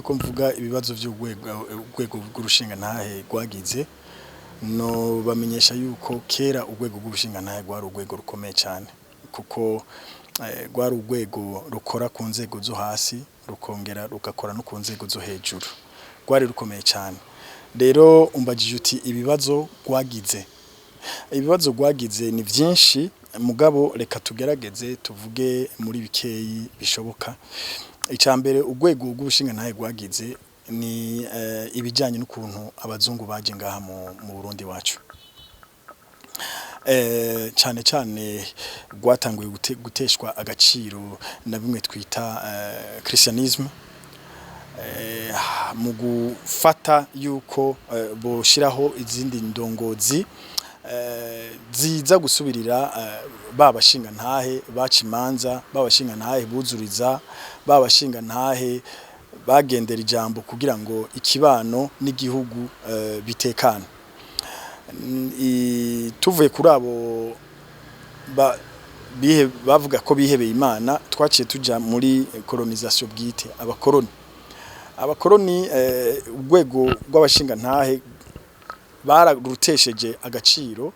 yuko mvuga ibibazo urwego rw'urushinga ntahe rwagize no bamenyesha yuko kera urwego rw'urushinga ntahe rwari urwego rukomeye cyane kuko rwari urwego rukora ku nzego zo hasi rukongera rugakora no ku nzego zo hejuru rwari rukomeye cyane rero umbagije uti ibibazo rwagize ni byinshi mugabo reka tugerageze tuvuge muri bikeyi bishoboka icambere urwego rw'ubushinga ntahe rwagize ni ibijyanye n'ukuntu abazungu baje ngaha mu Burundi wacu cyane rwatanguye guteshwa agaciro na bimwe twita christianisme mu gufata yuko boshiraho izindi ndongozi ziza gusubirira babashinga ntahe bacimanza babashinga ntahe buzuriza babashinga ntahe bagendera ijambo kugira ngo ikibano n'igihugu bitekana tuvuye kuri abo bavuga ko bihebeye Imana twaciye tuja muri colonisation bwite abakoroni urwego rw'abashinga ntahe bararutesheje agaciro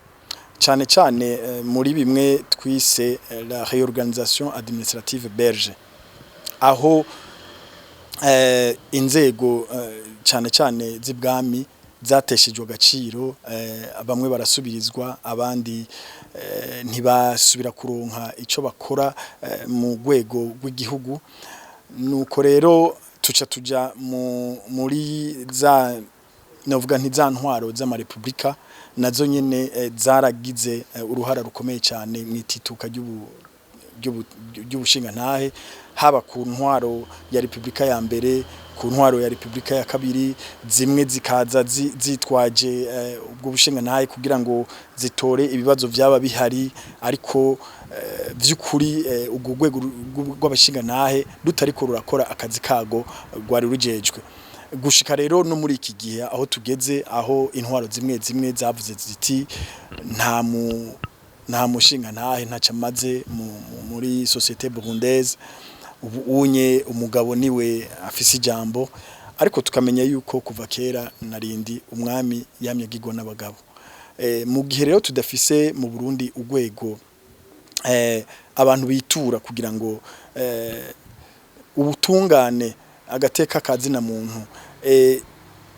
cyane muri bimwe twise la réorganisation administrative belge aho inzego cyane z'ibwami zateshejwe agaciro bamwe barasubirizwa abandi ntibasubira kuronka ico bakora mu rwego rw'igihugu nuko rero tuja muri za novuga ntizantwaro z'amarepublika nazo nyene zaragize uruhara rukomeye cyane mwitituka ry'ubushinga ntahe haba ku ntwaro ya Republika ya mbere ku ntwaro ya Republika ya kabiri zimwe zikaza zitwaje ubwo bushinga ntahe kugira ngo zitore ibibazo byaba bihari ariko vy'ukuri ubwo rwego rw'abashinga ntahe rutariko rurakora akazi kago rwari rujejwe gushika rero no muri iki gihe aho tugeze aho intwaro zimwe zavuze ziti nta mushinga ntahe ntacamaze muri société burundaise unye umugabo niwe afise ijambo ariko tukamenya yuko kuva kera narindi umwami yamye gigwa n'abagabo mu gihe rero tudafise mu Burundi urwego abantu bitura kugira ngo ubutungane agateka kazina muntu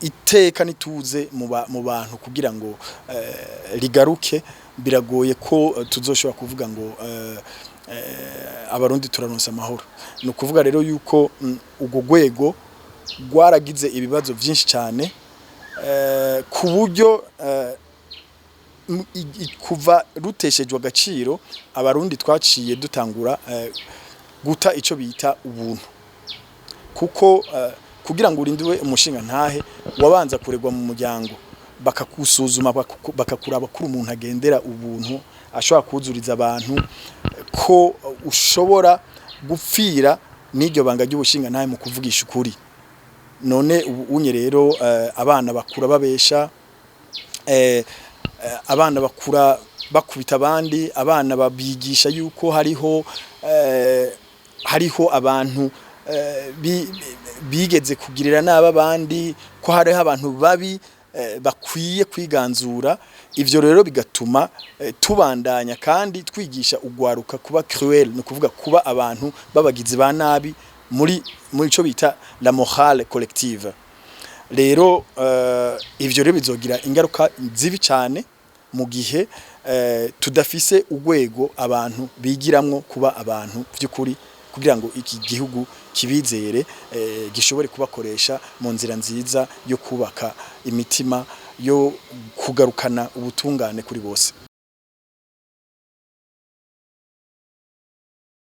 iteka nituze mu bantu kugira ngo rigaruke biragoye ko tuzoshobora kuvuga ngo abarundi turaronsa amahoro no kuvuga rero yuko ugo rwego rwaragize ibibazo byinshi cyane ku buryo kuva ruteshejwe agaciro abarundi twaciye dutangura guta ico bita ubuntu kuko kugira ngo urindiwe umushinga ntahe wabanza kuregwa mu muryango bakakusuzuma bakakuraba kuri umuntu agendera ubuntu ashobora kuzuriza abantu ko ushobora gupfira n'iryo banga ry'ubushinga ntahe mu kuvugisha ukuri none unye rero abana bakura babesha abana bakura bakubita abandi abana babigisha yuko hariho abantu bigeze kugirira n'abandi ko hariho abantu babi bakwiye kwiganzura ivyo rero bigatuma tubandanya kandi twigisha ugwaruka kuba cruel no kuvuga kuba abantu babagizi ba nabi muri ico bita la morale collective rero ivyo rero bizogira ingaruka zibi cyane mu gihe tudafise urwego abantu bigiramwo kuba abantu by'ukuri kugira ngo iki gihugu kibizere gishobore kubakoresha mu nzira nziza yo kubaka imitima yo kugarukana ubutungane kuri bose.